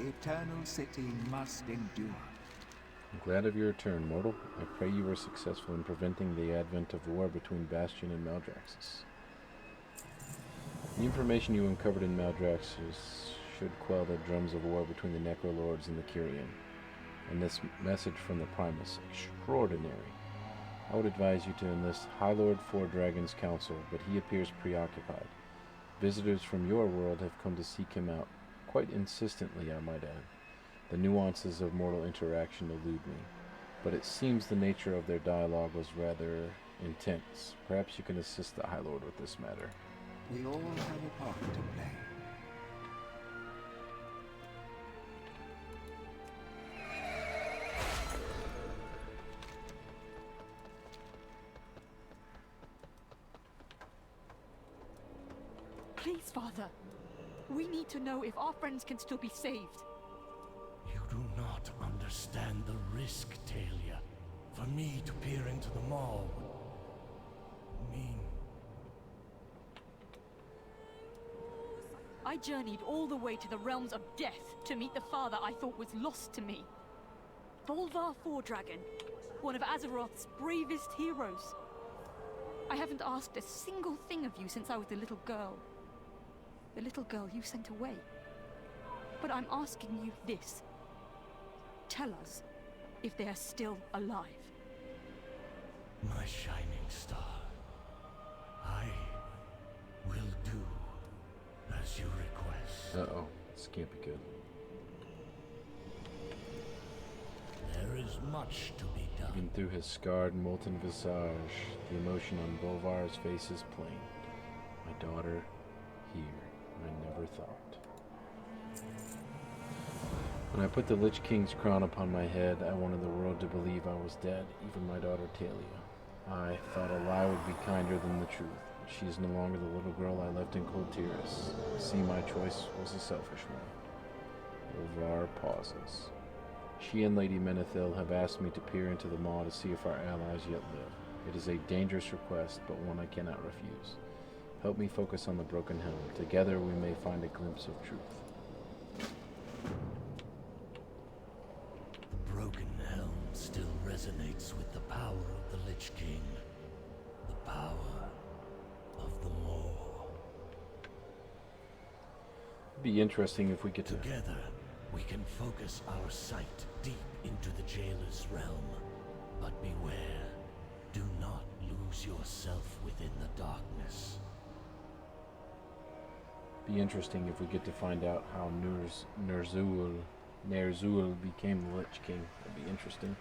the Eternal City must endure. I'm glad of your return, mortal. I pray you were successful in preventing the advent of war between Bastion and Maldraxxus. The information you uncovered in Maldraxxus should quell the drums of war between the Necrolords and the Kyrian. And this message from the Primus, extraordinary. I would advise you to enlist High Lord Four Dragons' counsel, but he appears preoccupied. Visitors from your world have come to seek him out, quite insistently, I might add. The nuances of mortal interaction elude me, but it seems the nature of their dialogue was rather intense. Perhaps you can assist the High Lord with this matter. We all have a part to play. Please, Father. We need to know if our friends can still be saved. You do not understand the risk, Talia. For me to peer into the maw would mean... I journeyed all the way to the realms of death to meet the father I thought was lost to me. Bolvar Fourdragon, one of Azeroth's bravest heroes. I haven't asked a single thing of you since I was a little girl. The little girl you sent away. But I'm asking you this. Tell us if they are still alive. My shining star, I will do as you request. Uh-oh, this can't be good. There is much to be done. Even through his scarred, molten visage, the emotion on Bolvar's face is plain. My daughter, here. I never thought. When I put the Lich King's crown upon my head, I wanted the world to believe I was dead, even my daughter Talia. I thought a lie would be kinder than the truth. She is no longer the little girl I left in Cold Tears. See, my choice was a selfish one. Bolvar pauses. She and Lady Menethil have asked me to peer into the maw to see if our allies yet live. It is a dangerous request, but one I cannot refuse. Help me focus on the Broken Helm. Together we may find a glimpse of truth. The Broken Helm still resonates with the power of the Lich King. The power of the Maw. It'd be interesting if we get to... Together, we can focus our sight deep into the Jailer's realm. But beware, do not lose yourself within the darkness. Be interesting if we get to find out how Ner'zhul became the Lich King. That'd be interesting.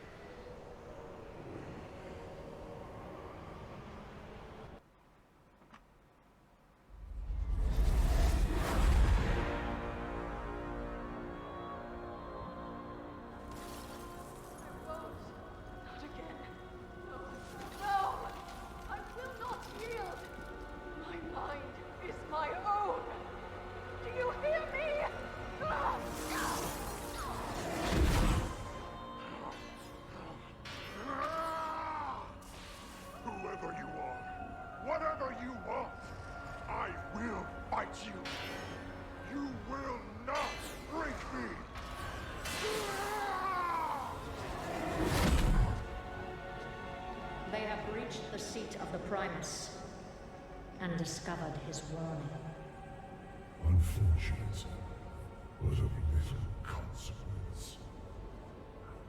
The seat of the Primus and discovered his warning. Unfortunate, but of little consequence.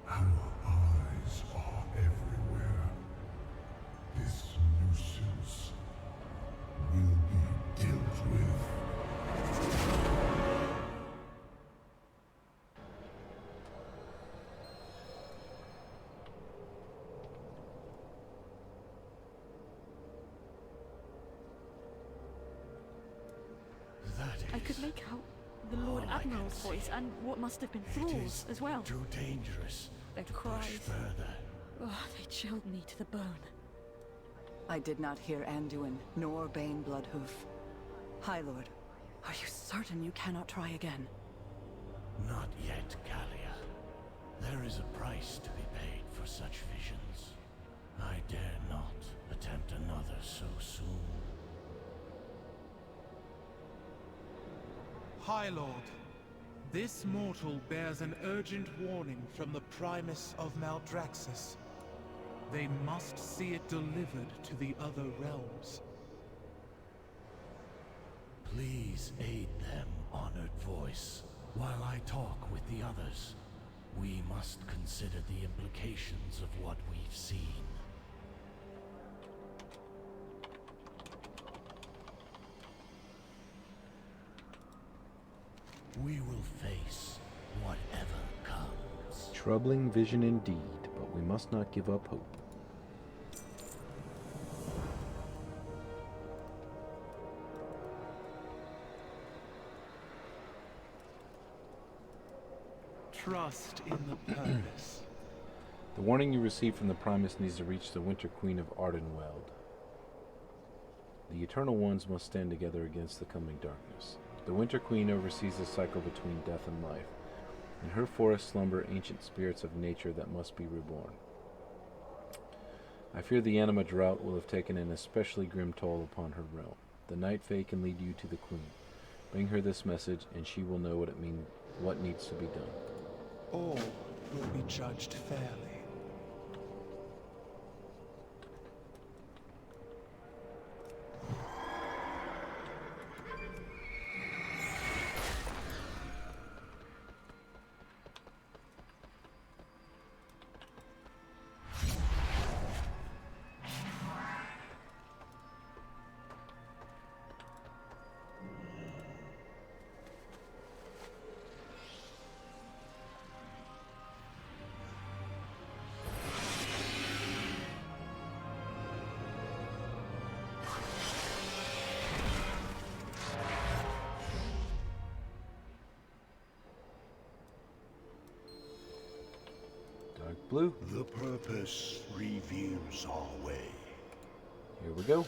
Our eyes are everywhere. This nuisance will be dealt with. I could make out the Lord Admiral's voice and what must have been Thrall's as well. Too dangerous. Their to cries. Push further. Oh, they chilled me to the bone. I did not hear Anduin, nor Bane Bloodhoof. High Lord, are you certain you cannot try again? Not yet, Kalia. There is a price to be paid for such visions. I dare not attempt another so soon. High Lord, This mortal bears an urgent warning from the Primus of Maldraxxus. They must see it delivered to the other realms. Please aid them, honored voice. While I talk with the others, we must consider the implications of what we've seen. We will face whatever comes. Troubling vision indeed, but we must not give up hope. Trust in the purpose. The warning you received from the Primus needs to reach the Winter Queen of Ardenweald. The Eternal Ones must stand together against the coming darkness. The Winter Queen oversees the cycle between death and life. In her forest slumber ancient spirits of nature that must be reborn. I fear the anima drought will have taken an especially grim toll upon her realm. The Night Fae can lead you to the Queen. Bring her this message, and she will know what needs to be done. All will be judged fairly. Blue. The purpose reveals our way. Here we go.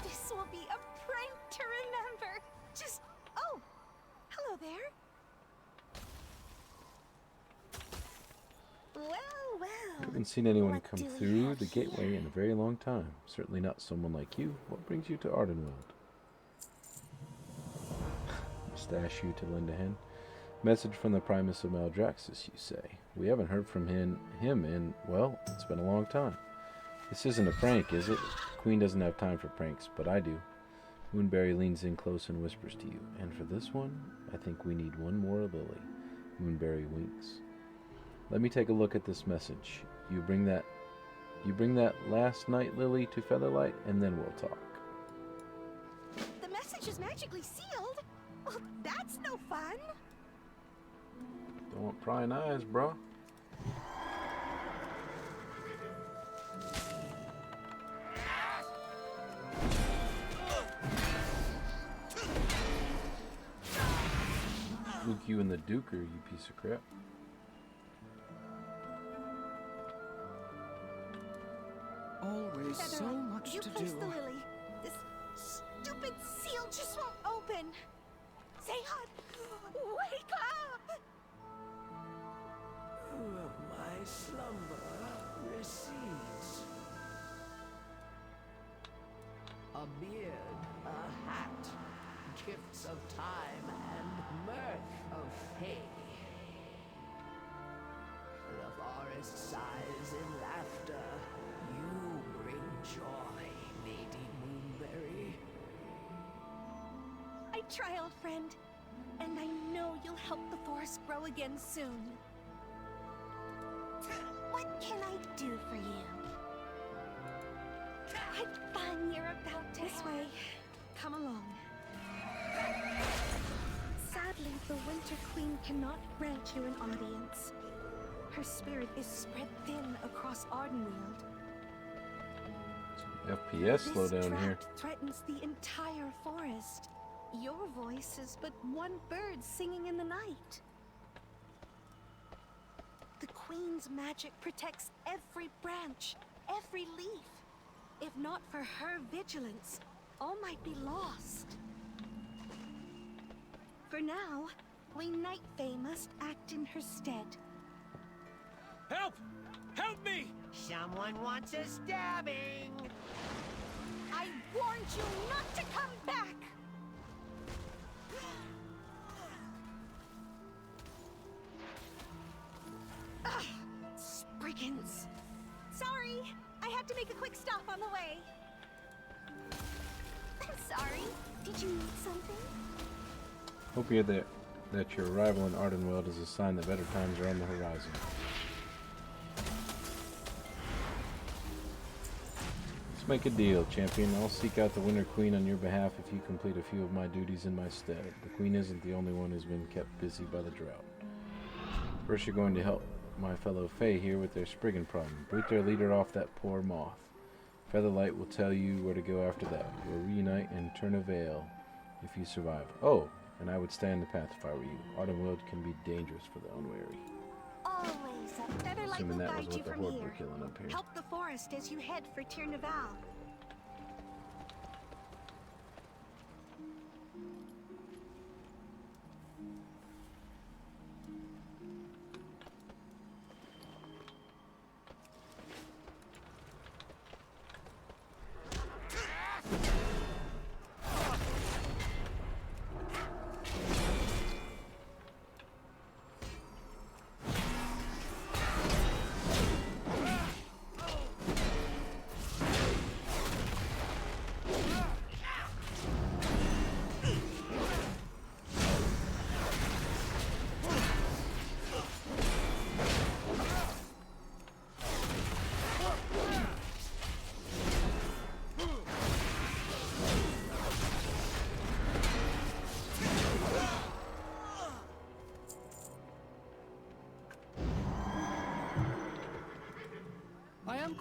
This will be a prank to remember. Just, oh, hello there. Well, I haven't seen anyone come through the gateway in a very long time. Certainly not someone like you. What brings you to Ardenweald? Stash you to lend a hand. Message from the Primus of Maldraxxus, you say. We haven't heard from him in, well, it's been a long time. This isn't a prank, is it? The Queen doesn't have time for pranks, but I do. Moonberry leans in close and whispers to you. And for this one, I think we need one more lily. Moonberry winks. Let me take a look at this message. You bring that last night lily to Featherlight, and then we'll talk. The message is magically sealed. Well, that's no fun. Don't want prying eyes, bro. Look you in the duker, you piece of crap. Always so much you to place do. the lily. This stupid seal just won't open. Zayhad, wake up! My slumber recedes. A beard, a hat, gifts of time and mirth of hay. The forest sighs in laughter. You bring joy, Lady Moonberry. I try, old friend, and I know you'll help the forest grow again soon. What can I do for you? What fun you're about to This way. Come along. Sadly, the Winter Queen cannot grant you an audience. her spirit is spread thin across Ardenweald. FPS slow This down here. drought threatens the entire forest. Your voice is but one bird singing in the night. The Queen's magic protects every branch, every leaf. If not for her vigilance, all might be lost. For now, we Night Fae must act in her stead. Help! Help me! Someone wants a stabbing! I warned you not to come back! Ugh, Spriggans. Sorry, I had to make a quick stop on the way. I'm sorry. Did you need something? Hope you that your arrival in Ardenweald is a sign that better times are on the horizon. Let's make a deal, champion. I'll seek out the Winter Queen on your behalf if you complete a few of my duties in my stead. The Queen isn't the only one who's been kept busy by the drought. First, you're going to help my fellow Fae here with their Spriggan problem. Boot their leader off that poor moth. Featherlight will tell you where to go after that. We'll reunite and turn a veil if you survive. Oh, and I would stay in the path if I were you. Ardenweald can be dangerous for the unwary. Always a Featherlight Assuming will that guide was you what the from Horde were here. killing up here. Help the forest as you head for Tirnaval.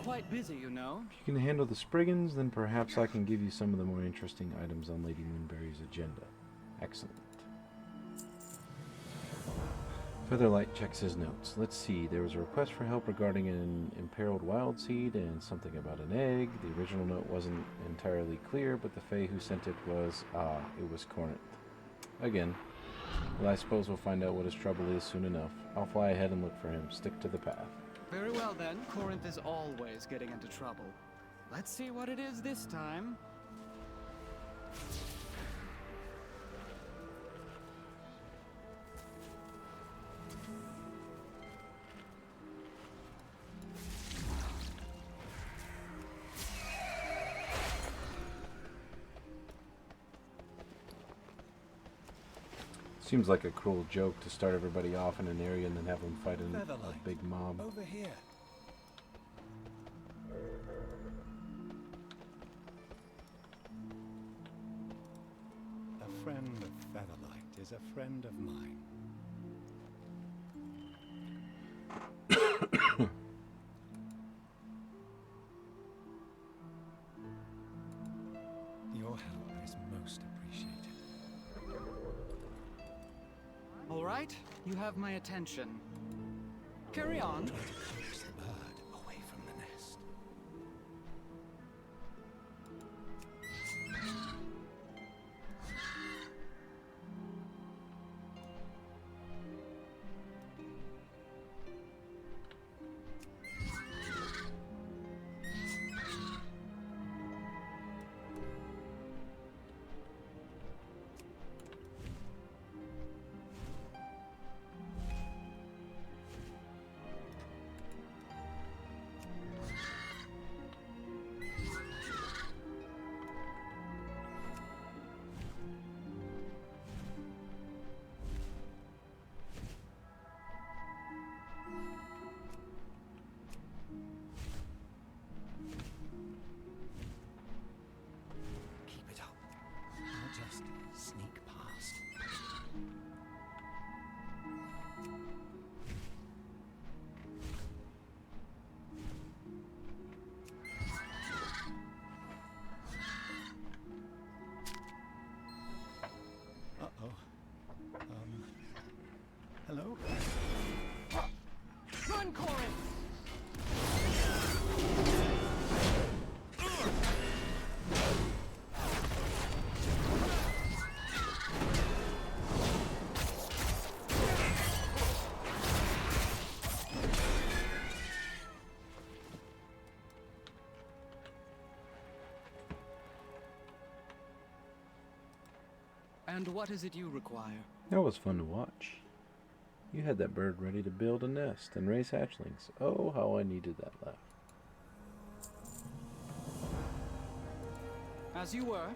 Quite busy, you know. If you can handle the Spriggans, then perhaps I can give you some of the more interesting items on Lady Moonberry's agenda. Excellent. Featherlight checks his notes. Let's see, there was a request for help regarding an imperiled wild seed and something about an egg. The original note wasn't entirely clear, but the Fae who sent it was, it was Corinth. Again. Well, I suppose we'll find out what his trouble is soon enough. I'll fly ahead and look for him. Stick to the path. Very well then. Corinth is always getting into trouble. Let's see what it is this time. Seems like a cruel joke to start everybody off in an area and then have them fight in a big mob. Over here. A friend of Featherlight is a friend of mine. Your help is most appreciated. All right, you have my attention. Carry on. Try to coax the bird away from the nest. And what is it you require? That was fun to watch. You had that bird ready to build a nest and raise hatchlings. Oh, how I needed that laugh. As you were.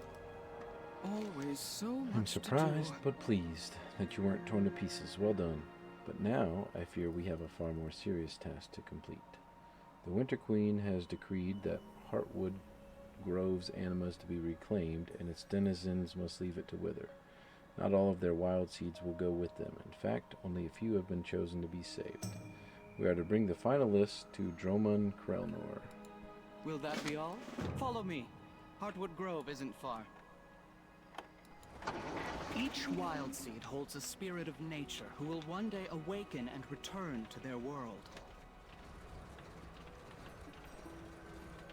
Always so much I'm to surprised, do. but pleased that you weren't torn to pieces. Well done. But now, I fear we have a far more serious task to complete. The Winter Queen has decreed that Heartwood Grove's animas to be reclaimed, and its denizens must leave it to wither. Not all of their wild seeds will go with them. In fact, only a few have been chosen to be saved. We are to bring the final list to Burning Crusade. Will that be all? Follow me. Heartwood Grove isn't far. Each wild seed holds a spirit of nature who will one day awaken and return to their world.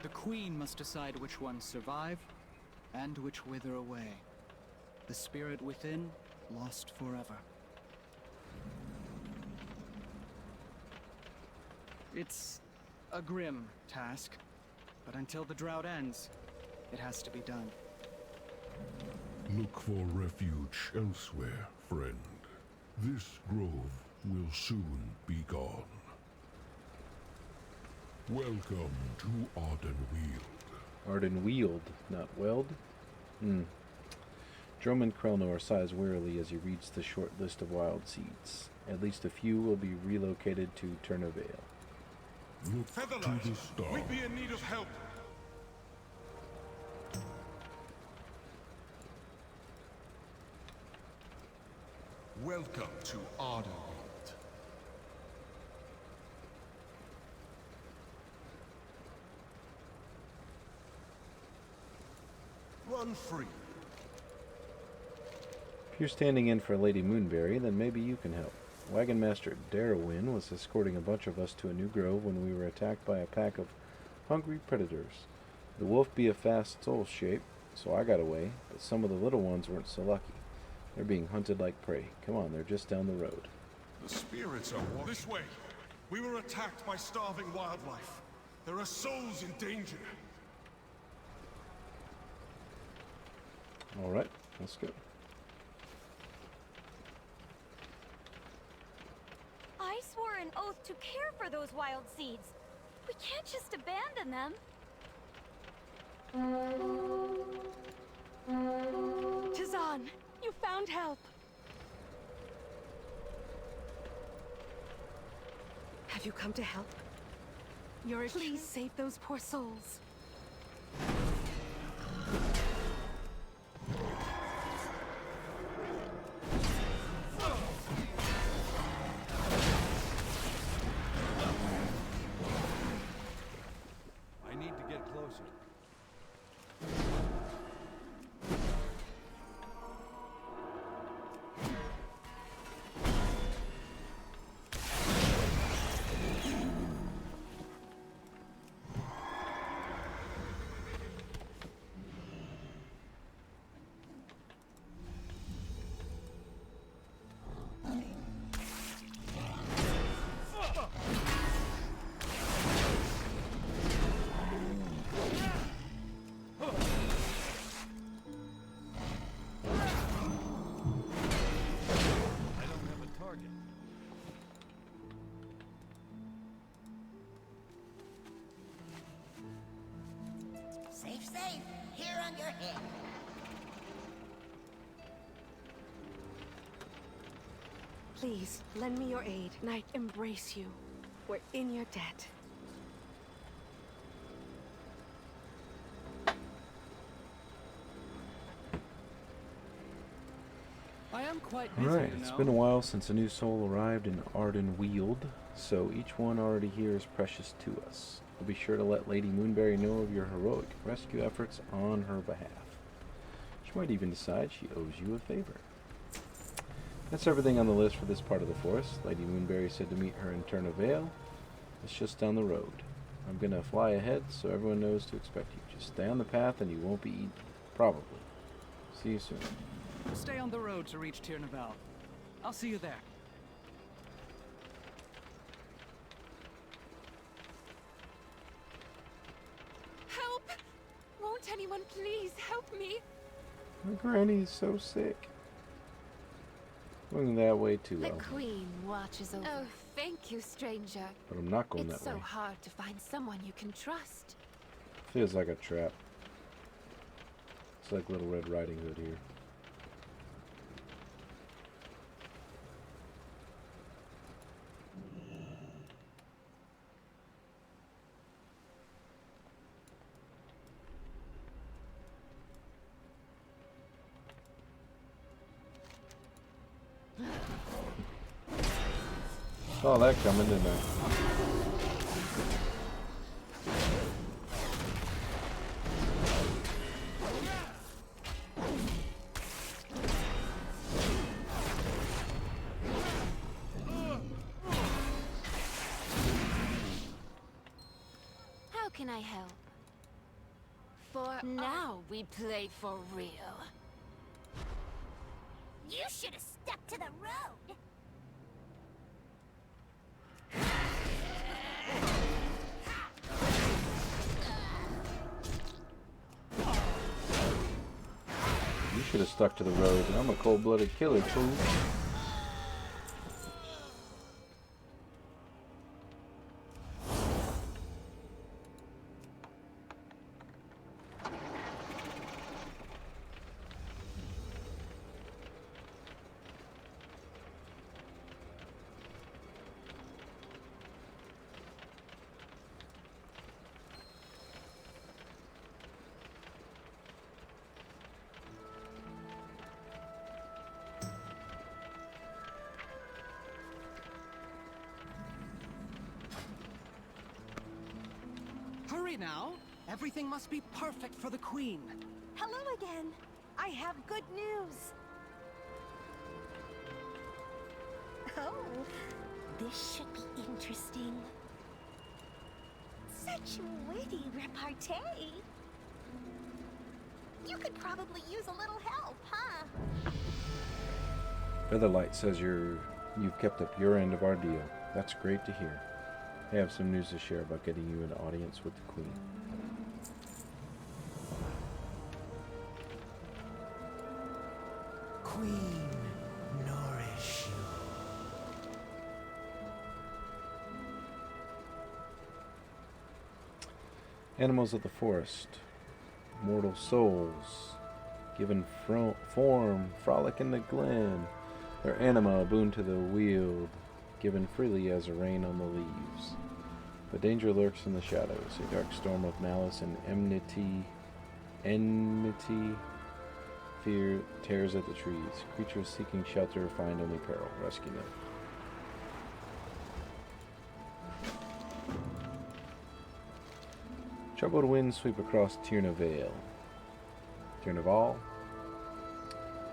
The Queen must decide which ones survive and which wither away. The spirit within, lost forever. It's a grim task, but until the drought ends, it has to be done. Look for refuge elsewhere, friend. This grove will soon be gone. Welcome to Ardenweald. Ardenweald, not Weld? Drummond Krelnor sighs wearily as he reads the short list of wild seeds. At least a few will be relocated to Turnavale. Look to the star. We'd be in need of help. Welcome to Ardenweald. Run free. If you're standing in for Lady Moonberry, then maybe you can help. Wagon Master Darrowin was escorting a bunch of us to a new grove when we were attacked by a pack of hungry predators. The wolf be a fast soul shape, so I got away, but some of the little ones weren't so lucky. They're being hunted like prey. Come on, they're just down the road. The spirits are watching. This way. We were attacked by starving wildlife. There are souls in danger. Alright, let's go. I swore an oath to care for those wild seeds. We can't just abandon them. Tizan, you found help. Have you come to help? Please save those poor souls. I need to get closer. Safe. Here on your head. Please, lend me your aid, and I embrace you. We're in your debt. I am quite busy, Alright, you it's know. been a while since a new soul arrived in Ardenweald, so each one already here is precious to us. We'll be sure to let Lady Moonberry know of your heroic rescue efforts on her behalf. She might even decide she owes you a favor. That's everything on the list for this part of the forest. Lady Moonberry said to meet her in Turnavale. It's just down the road. I'm gonna fly ahead so everyone knows to expect you. Just stay on the path and you won't be eaten. Probably. See you soon. Stay on the road to reach Tyrnaval. I'll see you there. Help! Won't anyone please help me? My granny's so sick. Going that way too, The well. Queen watches over. Oh, thank you, stranger. But I'm not going It's that so way. hard to find someone you can trust. Feels like a trap. It's like Little Red Riding Hood here. Saw that coming, didn't I? How can I help? For now we play for real. You should have stuck to the road. You should have stuck to the road. I'm a cold-blooded killer, fool. Hurry now! Everything must be perfect for the Queen. Hello again. I have good news. Oh, this should be interesting. Such witty repartee. You could probably use a little help, huh? Featherlight says you've kept up your end of our deal. That's great to hear. I have some news to share about getting you an audience with the Queen. Queen, nourish you. Animals of the forest, mortal souls, given form, frolic in the glen. Their anima, a boon to the wield, given freely as a rain on the leaves. But danger lurks in the shadows, a dark storm of malice and enmity, fear tears at the trees. Creatures seeking shelter find only peril. Rescue them. Troubled winds sweep across Tyrna Vale. Tyrnaval.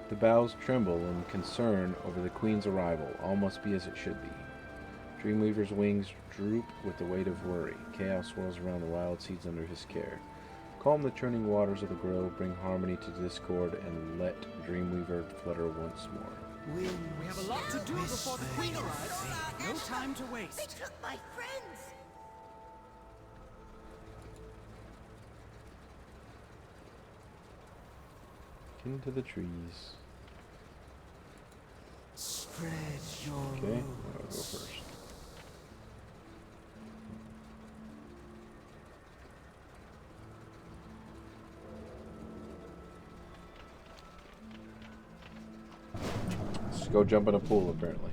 The boughs tremble in concern over the Queen's arrival. All must be as it should be. Dreamweaver's wings droop with the weight of worry. Chaos swirls around the wild seeds under his care. Calm the churning waters of the grove, bring harmony to discord, and let Dreamweaver flutter once more. We have a lot to do before the Queen arrives. No time to waste. They took my friends. Into the trees. Spread your Okay, I'll go first. Let's go jump in a pool, apparently.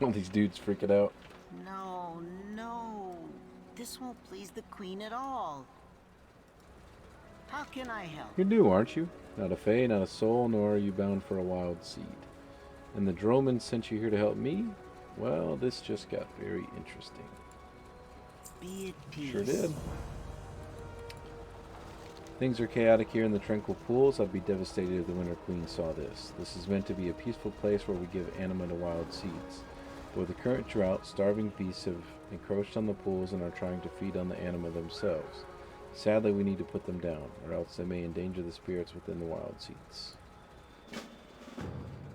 All these dudes freaking out. No, no. This won't please the Queen at all. How can I help? You're new, aren't you? Not a fae, not a soul, nor are you bound for a wild seed. And the Droman sent you here to help me? Well, this just got very interesting. Be at peace. Sure did. Things are chaotic here in the tranquil pools. I'd be devastated if the Winter Queen saw this. This is meant to be a peaceful place where we give anima to wild seeds. But with the current drought, starving beasts have encroached on the pools and are trying to feed on the anima themselves. Sadly, we need to put them down, or else they may endanger the spirits within the wild seeds.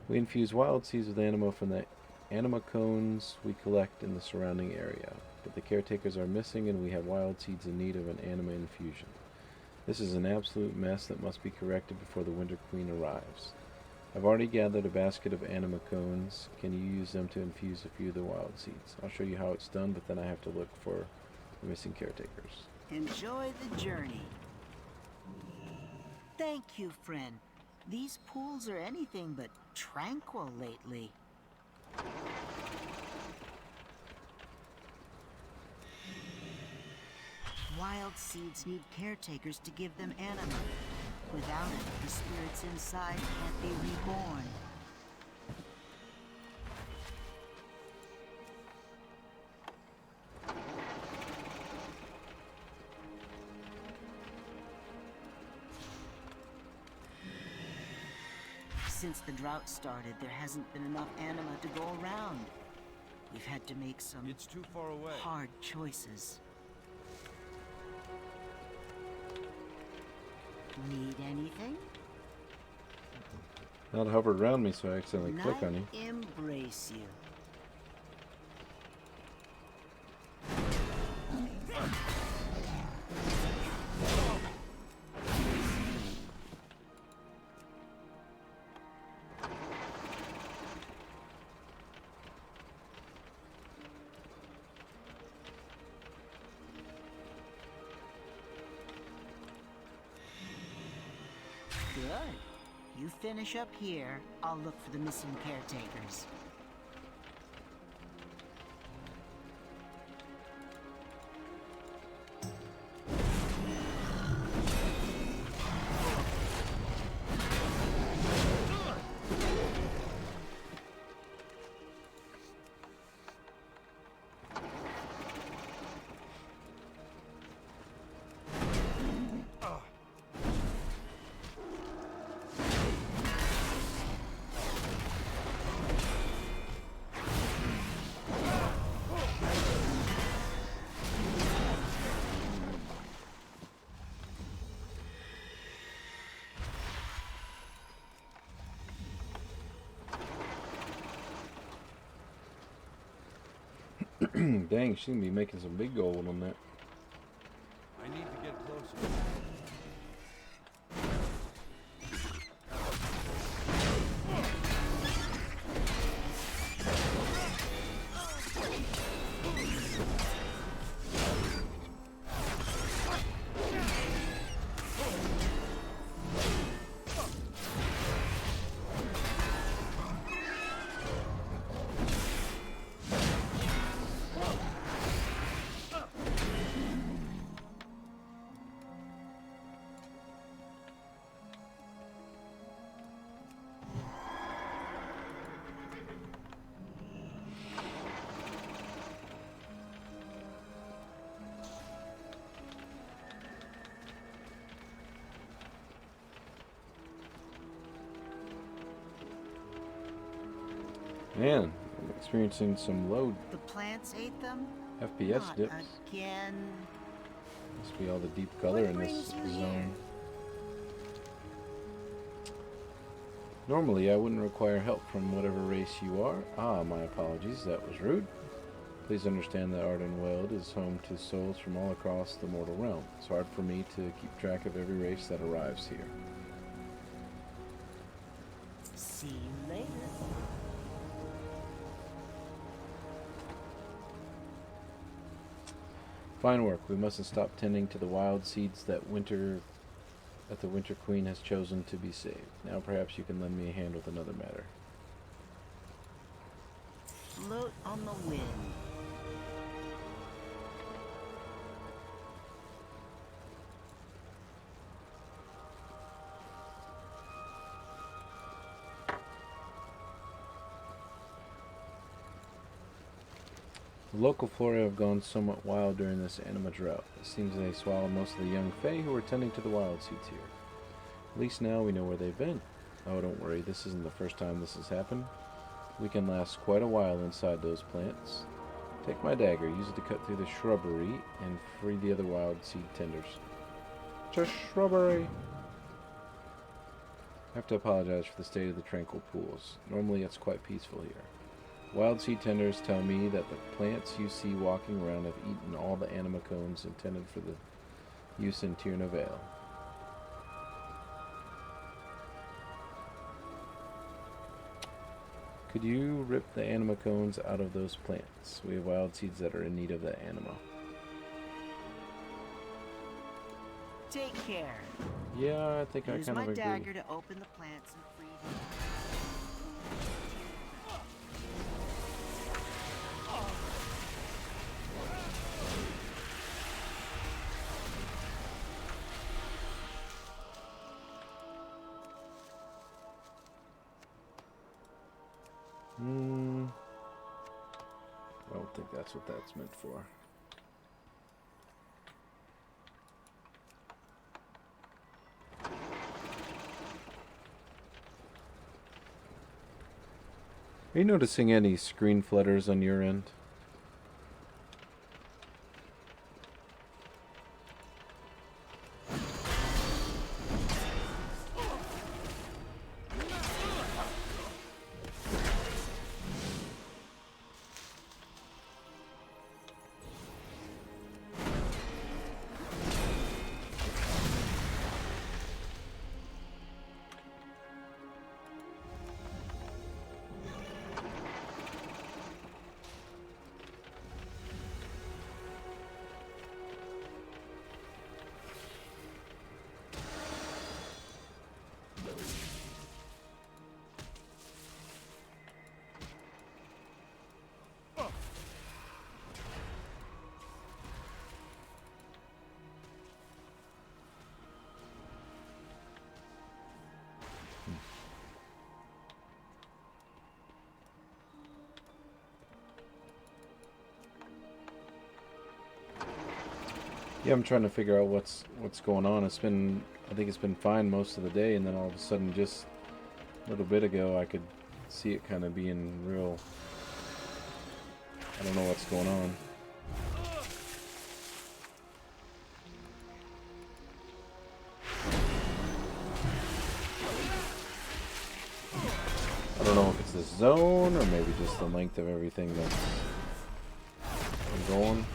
We infuse wild seeds with anima from the anima cones we collect in the surrounding area, but the caretakers are missing and we have wild seeds in need of an anima infusion. This is an absolute mess that must be corrected before the Winter Queen arrives. I've already gathered a basket of anima cones. Can you use them to infuse a few of the wild seeds? I'll show you how it's done, but then I have to look for the missing caretakers. Enjoy the journey. Thank you, friend. These pools are anything but tranquil lately. Wild seeds need caretakers to give them anima. Without it, the spirits inside can't be reborn. Since the drought started, there hasn't been enough anima to go around. We've had to make some It's too far away. hard choices. Need anything? Not hovered around me, so I accidentally click on you. Embrace you. Good. You finish up here, I'll look for the missing caretakers. Dang, she's gonna be making some big gold on that. I need to get closer. Man, I'm experiencing some low The plants ate them? FPS Not dips. again. Must be all the deep color in this brings you zone. here? Normally, I wouldn't require help from whatever race you are. Ah, my apologies, that was rude. Please understand that Ardenweald is home to souls from all across the mortal realm. It's hard for me to keep track of every race that arrives here. See you later. Fine work. We mustn't stop tending to the wild seeds that the Winter Queen has chosen to be saved. Now perhaps you can lend me a hand with another matter. Float on the wind. The local flora have gone somewhat wild during this anima drought. It seems they swallowed most of the young fae who were tending to the wild seeds here. At least now we know where they've been. Oh, don't worry, this isn't the first time this has happened. We can last quite a while inside those plants. Take my dagger, use it to cut through the shrubbery, and free the other wild seed tenders. To shrubbery! I have to apologize for the state of the tranquil pools. Normally it's quite peaceful here. Wild seed tenders tell me that the plants you see walking around have eaten all the anima cones intended for the use in Tierna Vale. Could you rip the anima cones out of those plants? We have wild seeds that are in need of the anima. Take care. Yeah, I think I Use kind of my agree. dagger to open the plants and free them. I don't think that's what that's meant for. Are you noticing any screen flutters on your end? Yeah, I'm trying to figure out what's going on. I think it's been fine most of the day, and then all of a sudden, just a little bit ago, I could see it kind of being real. I don't know what's going on. I don't know if it's the zone or maybe just the length of everything that's going.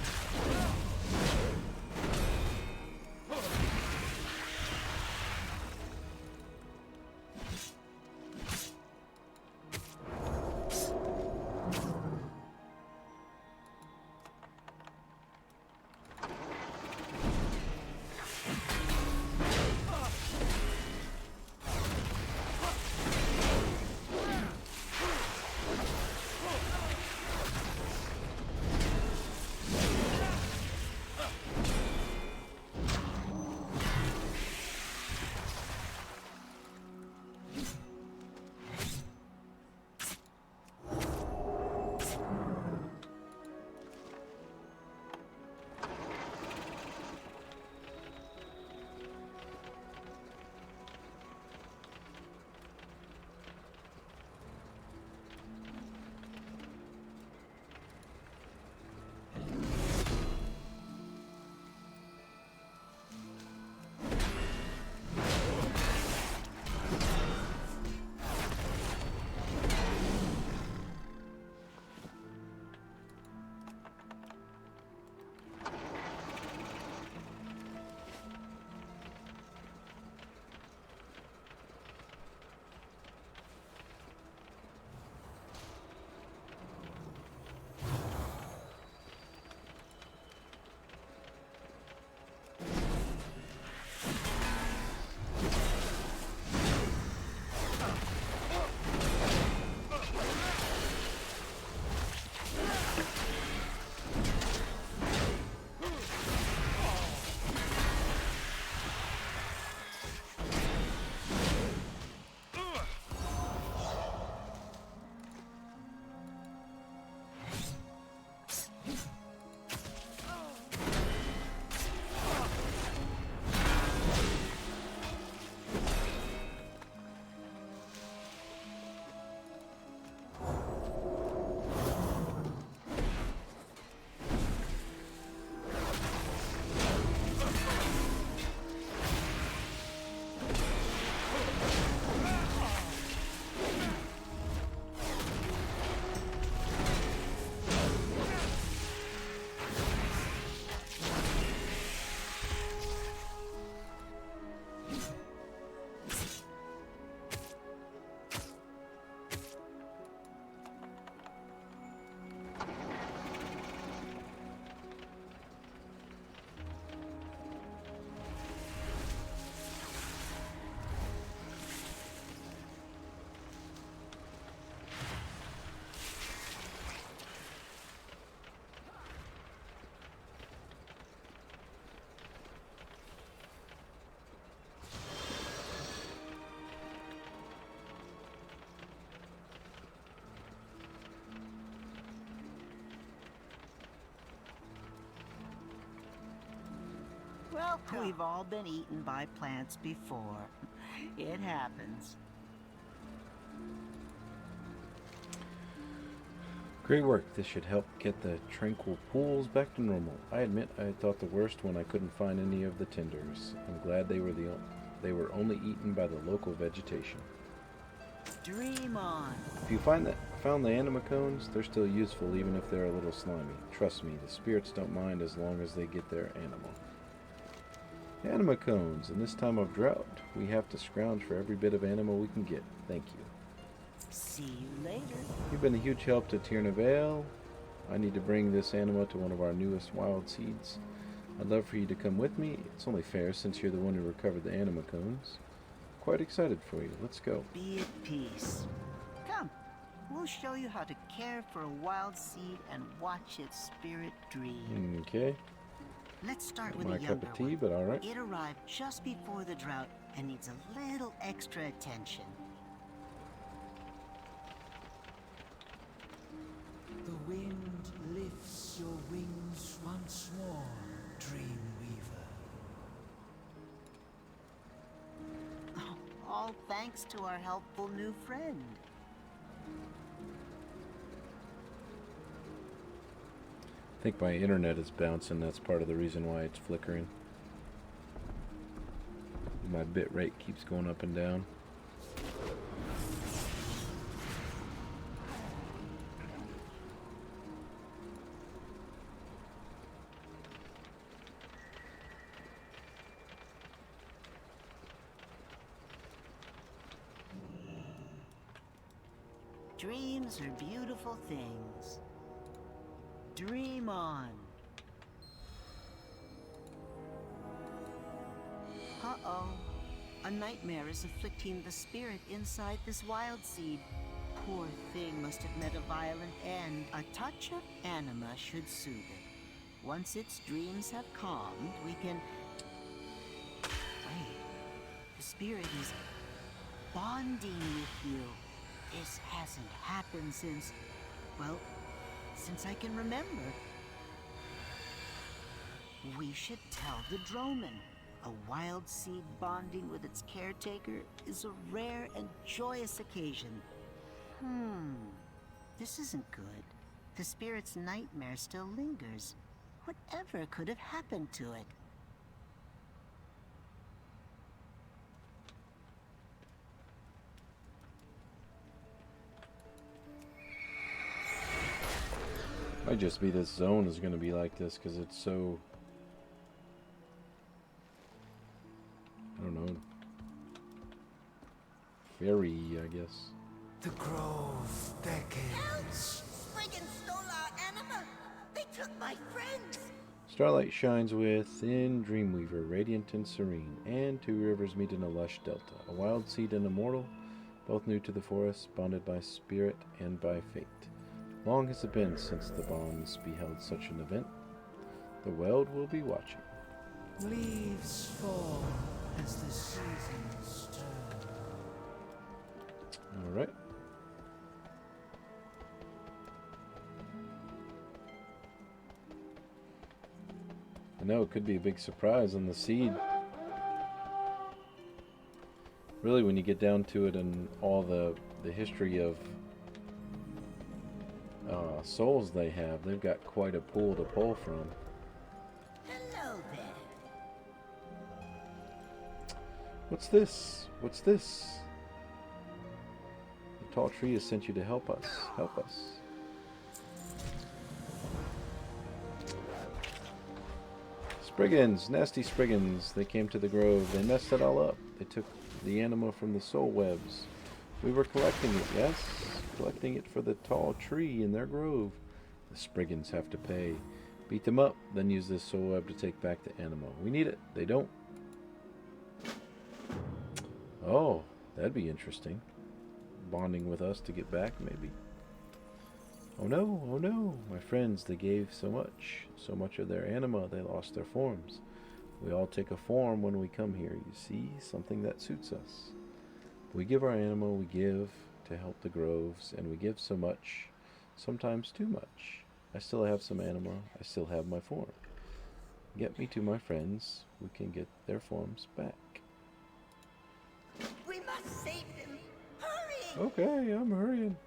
Well, we've all been eaten by plants before. It happens. Great work. This should help get the tranquil pools back to normal. I admit I thought the worst when I couldn't find any of the tinders. I'm glad they were only eaten by the local vegetation. Dream on. If you found the anima cones, they're still useful even if they're a little slimy. Trust me, the spirits don't mind as long as they get their animal. Anima cones. In this time of drought, we have to scrounge for every bit of anima we can get. Thank you. See you later. You've been a huge help to Tierna Vale. I need to bring this anima to one of our newest wild seeds. I'd love for you to come with me. It's only fair since you're the one who recovered the anima cones. Quite excited for you. Let's go. Be at peace. Come, we'll show you how to care for a wild seed and watch its spirit dream. Okay. Let's start Not with my a younger cup of tea, one. but all right. It arrived just before the drought and needs a little extra attention. The wind lifts your wings once more, Dreamweaver. Oh, all thanks to our helpful new friend. I think my internet is bouncing. That's part of the reason why it's flickering. My bit rate keeps going up and down. Dreams are beautiful things. Dream on. Uh-oh. A nightmare is afflicting the spirit inside this wild seed. Poor thing must have met a violent end. A touch of anima should soothe it. Once its dreams have calmed, we can... Wait. The spirit is bonding with you. This hasn't happened since... well, since I can remember. We should tell the Droman. A wild seed bonding with its caretaker is a rare and joyous occasion. This isn't good. The spirit's nightmare still lingers. Whatever could have happened to it? Might just be this zone is going to be like this because it's so... I don't know. Fairy, I guess. The grove beckons. Friggin' stole our anima! They took my friends! Starlight shines within Dreamweaver, radiant and serene, and two rivers meet in a lush delta. A wild seed and a mortal, both new to the forest, bonded by spirit and by fate. Long has it been since the bonds beheld such an event. The world will be watching. Leaves fall as the seasons turn. Alright. I know it could be a big surprise on the seed. Really, when you get down to it and all the history of souls they have, they've got quite a pool to pull from. Hello there. What's this? What's this? The tall tree has sent you to help us. Help us. Spriggans, nasty Spriggans. They came to the grove. They messed it all up. They took the anima from the soul webs. We were collecting it, yes? Collecting it for the tall tree in their grove. The Spriggans have to pay. Beat them up, then use this soul web to take back the anima. We need it. They don't. Oh, that'd be interesting. Bonding with us to get back, maybe. Oh no, oh no. My friends, they gave so much of their anima, they lost their forms. We all take a form when we come here, you see? Something that suits us. We give our anima, we give to help the groves, and we give so much, sometimes too much. I still have some anima, I still have my form. Get me to my friends. We can get their forms back. We must save them. Hurry! Okay, I'm hurrying.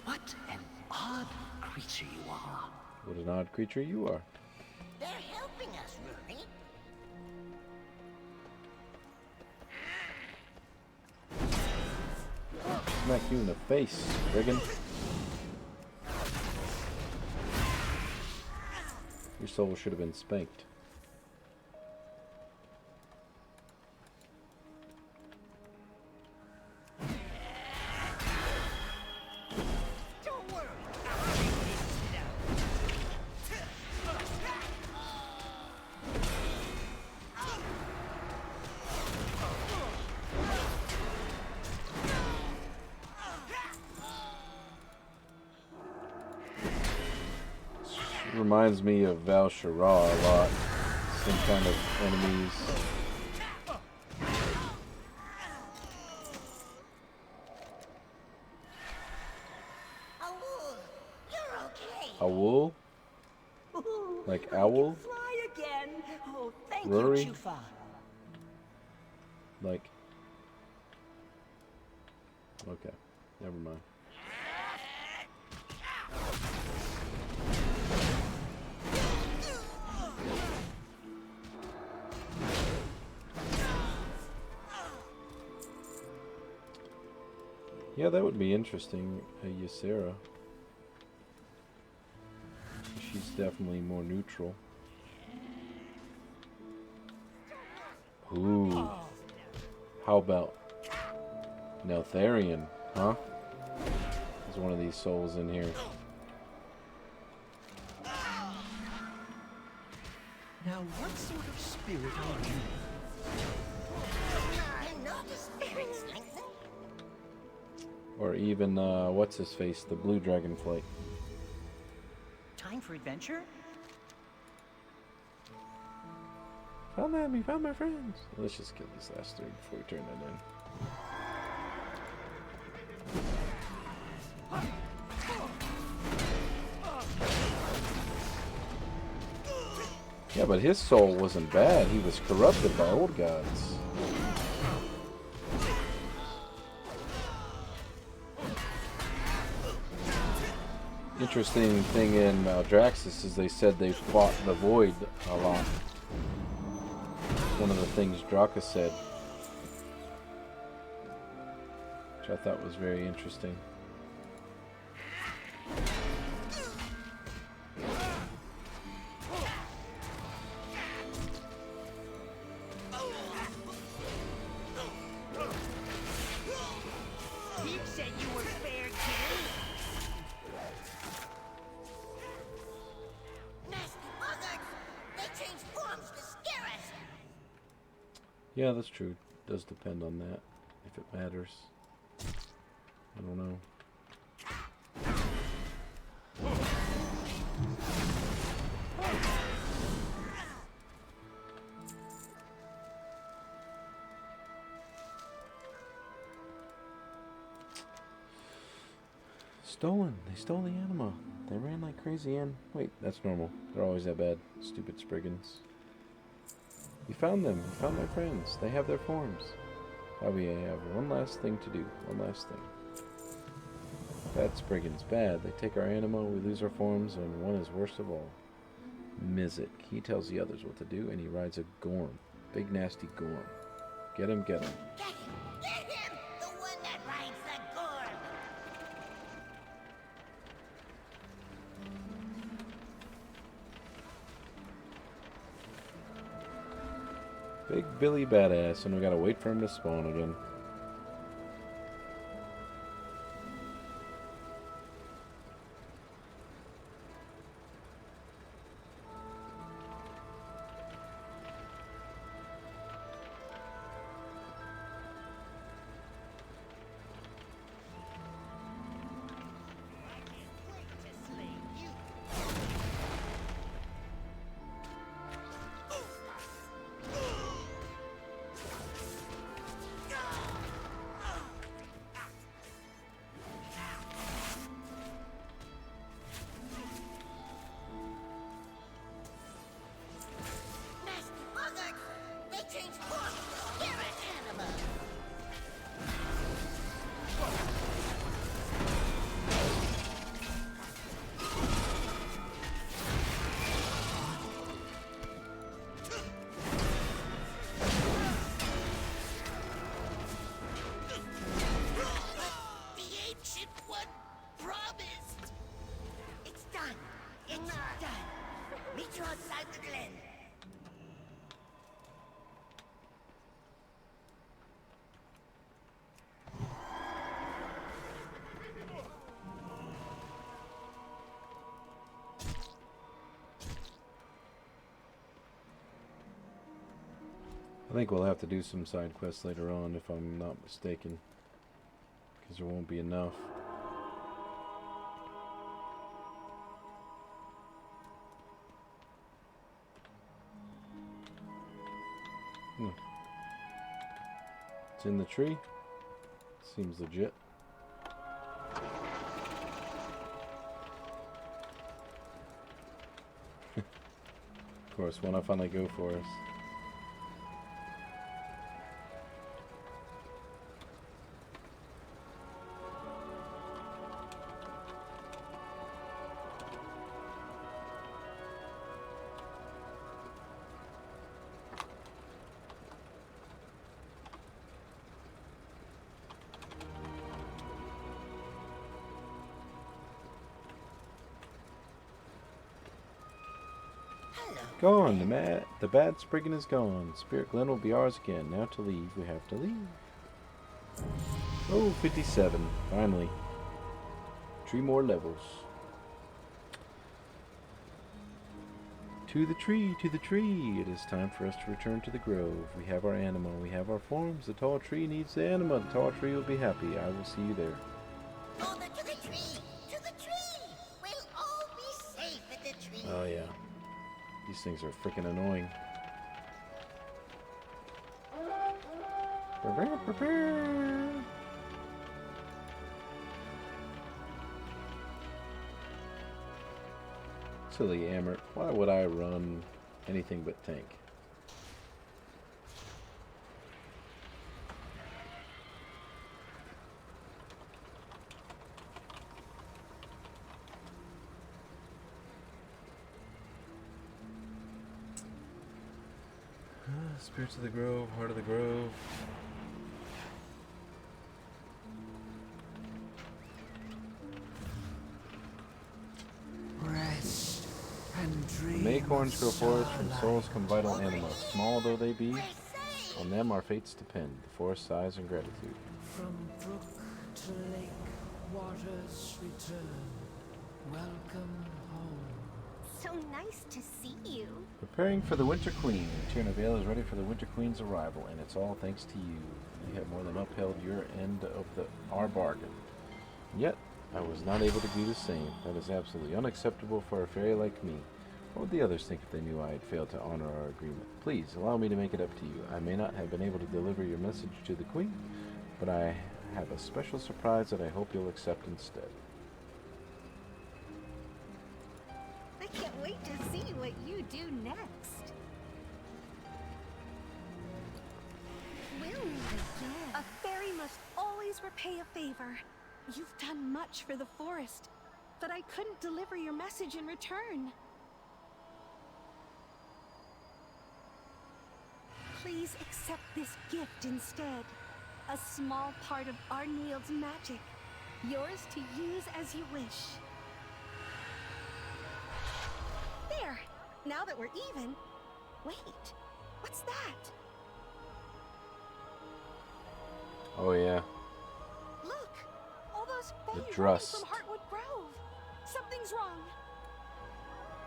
What an odd creature you are. What an odd creature you are. They're helping us, Rory. Smack you in the face, Brigand. Your soul should have been spanked. Reminds me of Val Shara a lot. Some kind of enemies. Owl, you're okay. Owl? Like owl? Fly again. Oh, thank Rory? you, Chufa. Like... Okay, never mind. Yeah, that would be interesting, Ysera. She's definitely more neutral. Ooh. How about Neltharion, huh? There's one of these souls in here. Now, what sort of spirit are you? I'm not a spirit, Slinkton. Or even, what's his face? The blue dragonflight. Time for adventure? Found them, we found my friends. Let's just kill these last three before we turn that in. Yeah, but his soul wasn't bad. He was corrupted by old gods. Interesting thing in Maldraxxus is they said they fought the Void a lot. One of the things Draka said, which I thought was very interesting. You said you were fair, kid. Nasty buzzards! They change forms to scare us! Yeah, that's true. It does depend on that, if it matters. I don't know. Stolen. They stole the anima. They ran like crazy and... Wait, that's normal. They're always that bad. Stupid Spriggans. We found them. We found my friends. They have their forms. Now we have one last thing to do. One last thing. Bad Spriggans. Bad. They take our anima, we lose our forms, and one is worst of all. Mizzet. He tells the others what to do, and he rides a Gorm. Big nasty Gorm. Get him, get him. Get him! Get him! The one that rides the Gorm! Big Billy Badass, and we gotta wait for him to spawn again. Meet you outside the glen. I think we'll have to do some side quests later on if I'm not mistaken, because there won't be enough. It's in the tree. Seems legit. Of course, when I finally go for us. Gone. The bad Spriggan is gone. Spirit Glen will be ours again. Now to leave, we have to leave. Oh, 57. Finally. 3 more levels. To the tree, to the tree. It is time for us to return to the grove. We have our anima, we have our forms. The tall tree needs the anima. The tall tree will be happy. I will see you there. Oh, to the tree! To the tree! We'll all be safe at the tree. Oh, yeah. These things are freaking annoying. Silly Amert, why would I run anything but tank? Spirits of the Grove, Heart of the Grove. Rest and dream. From acorns grow forests, from souls come vital anima. Small though they be, on them our fates depend. The forest sighs in gratitude. From brook to lake, waters return. Welcome home. So nice to see you. Preparing for the Winter Queen. Tierna Vale is ready for the Winter Queen's arrival, and it's all thanks to you. You have more than upheld your end of our bargain. Yet, I was not able to do the same. That is absolutely unacceptable for a fairy like me. What would the others think if they knew I had failed to honor our agreement? Please, allow me to make it up to you. I may not have been able to deliver your message to the Queen, but I have a special surprise that I hope you'll accept instead. I can't wait to see what you do next. We'll meet again. A fairy must always repay a favor. You've done much for the forest, but I couldn't deliver your message in return. Please accept this gift instead. A small part of Ardenweald's magic. Yours to use as you wish. There! Now that we're even... Wait, what's that? Oh yeah. Look! All those The fae Drust. from Heartwood Grove! Something's wrong.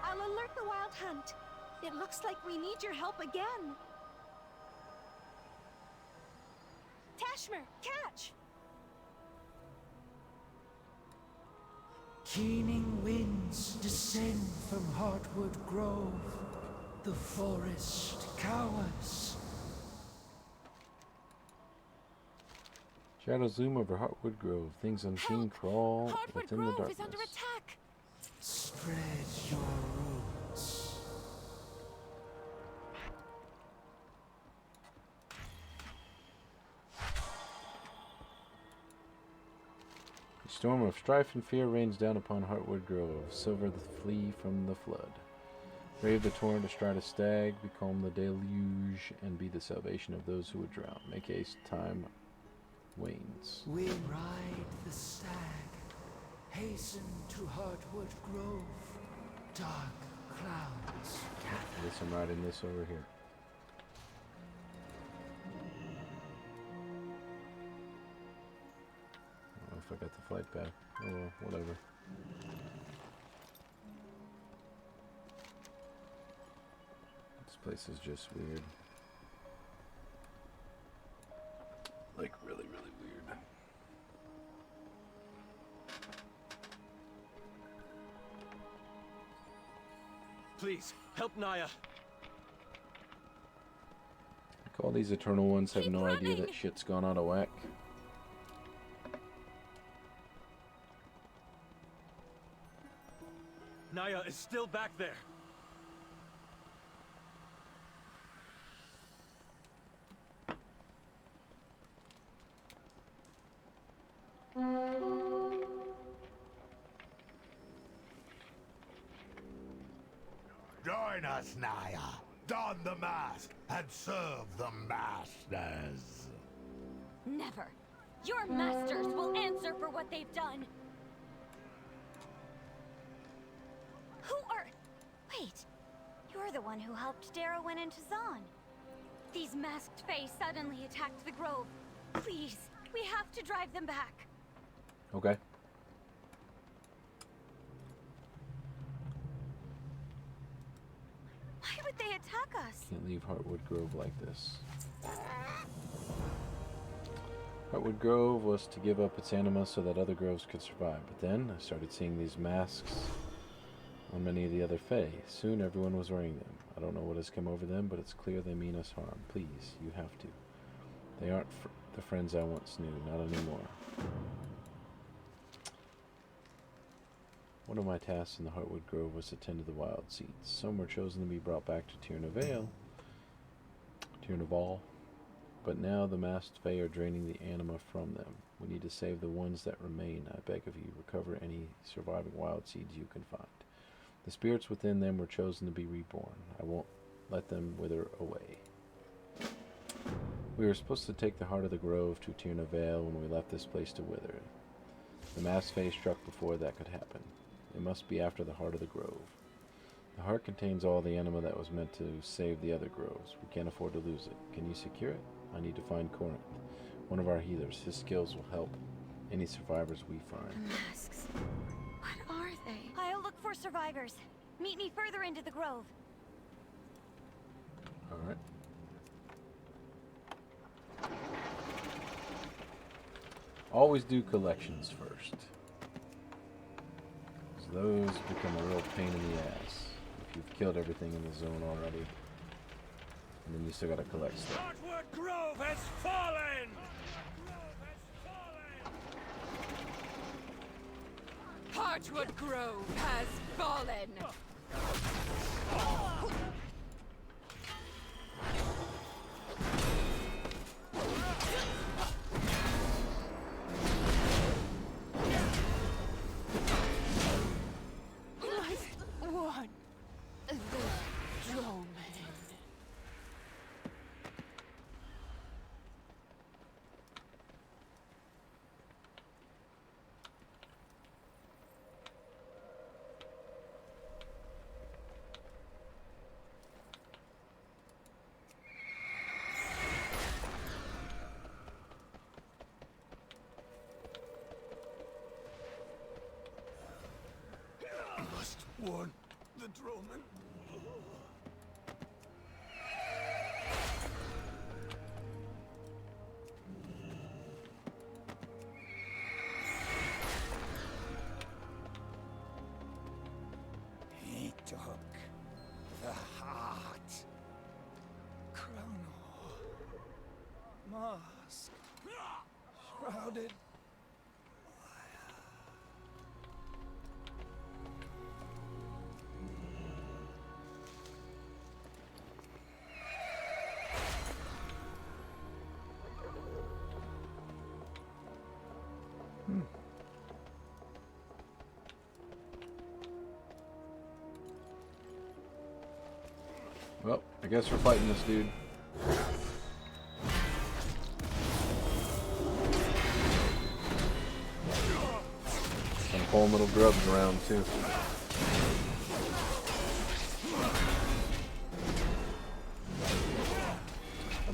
I'll alert the Wild Hunt. It looks like we need your help again. Tashmer, catch! Keening winds descend from Heartwood Grove. The forest cowers. Shadows loom over Heartwood Grove. Things unseen crawl within the darkness. Is under attack. Spread your roots. A storm of strife and fear rains down upon Heartwood Grove. Silver the flee from the flood. Brave the torrent, astride a stag, becalm the deluge, and be the salvation of those who would drown. Make haste, time wanes. We ride the stag. Hasten to Heartwood Grove. Dark clouds guess I'm riding this over here. I don't know if I got the flight back. Oh well, whatever. This place is just weird. Like really, really weird. Please, help Naya. Like all these Eternal Ones have no idea that shit's gone out of whack. Naya is still back there. Join us, Naya. Don the mask and serve the masters. Never. Your masters will answer for what they've done. Who are... Wait. You're the one who helped Darrow into Zahn. These masked fae suddenly attacked the grove. Please, we have to drive them back. Okay. Why would they attack us? Can't leave Heartwood Grove like this. Heartwood Grove was to give up its anima so that other groves could survive. But then I started seeing these masks on many of the other fae. Soon everyone was wearing them. I don't know what has come over them, but it's clear they mean us harm. Please, you have to. They aren't the friends I once knew, not anymore. One of my tasks in the Heartwood Grove was to tend to the wild seeds. Some were chosen to be brought back to Tirnaval, but now the masked fae are draining the anima from them. We need to save the ones that remain. I beg of you, recover any surviving wild seeds you can find. The spirits within them were chosen to be reborn. I won't let them wither away. We were supposed to take the heart of the grove to Tirnaval when we left this place to wither. The masked fae struck before that could happen. It must be after the heart of the grove. The heart contains all the anima that was meant to save the other groves. We can't afford to lose it. Can you secure it? I need to find Corinth, one of our healers. His skills will help any survivors we find. The masks. What are they? I'll look for survivors. Meet me further into the grove. Alright. Always do collections first. Those become a real pain in the ass if you've killed everything in the zone already. And then you still gotta collect stuff. Heartwood Grove has fallen! Heartwood Grove has fallen! Warn the Droman. He took the heart. Chrono. Mask. Shrouded. Well, I guess we're fighting this dude. Some cool little grubs around too.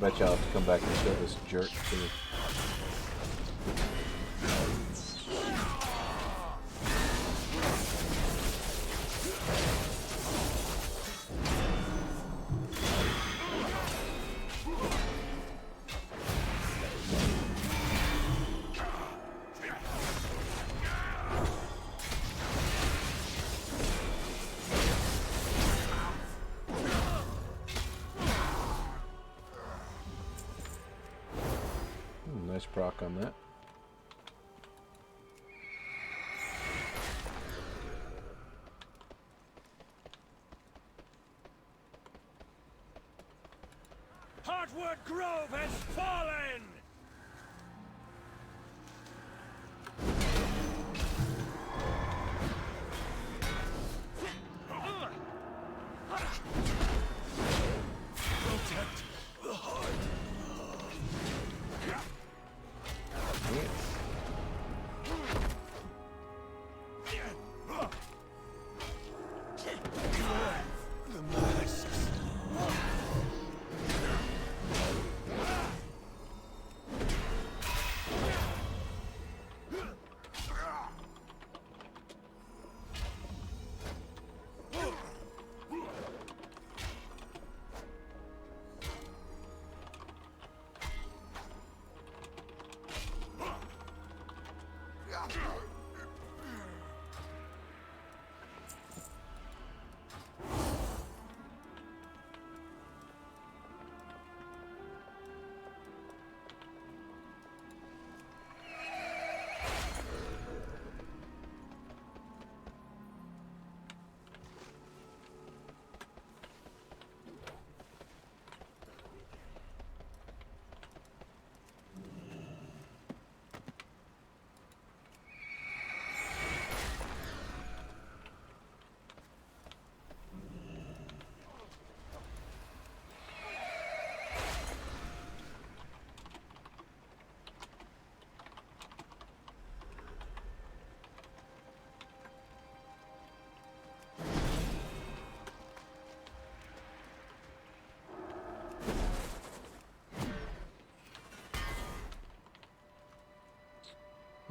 bet you I'll have to come back and kill this jerk too. Nice proc on that. Heartwood Grove has fallen! Protect the heart.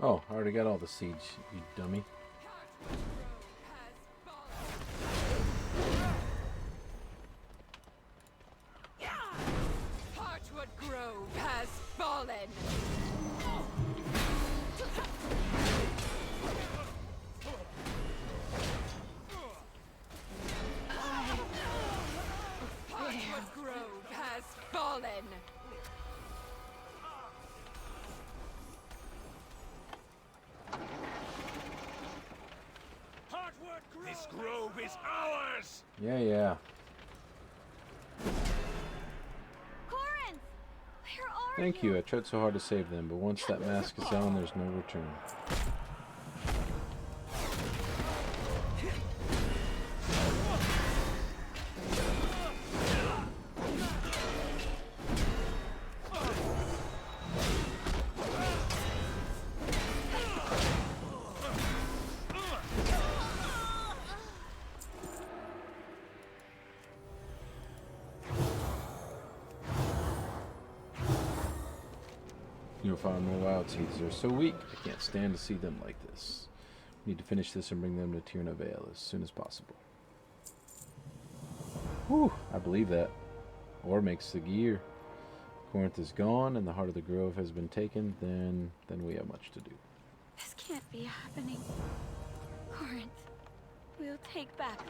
Oh, I already got all the seeds, you dummy. Heartwood Grove has fallen. Heartwood Grove has fallen. This grove is ours! Yeah. Corinth! Where are Thank you. I tried so hard to save them, but once that mask is on, there's no return. You'll find more wild seeds. They're so weak, I can't stand to see them like this. Need to finish this and bring them to Tirna Vale as soon as possible. Whew, I believe that. Ore makes the gear. Corinth is gone and the heart of the grove has been taken, then we have much to do. This can't be happening. Corinth, we'll take back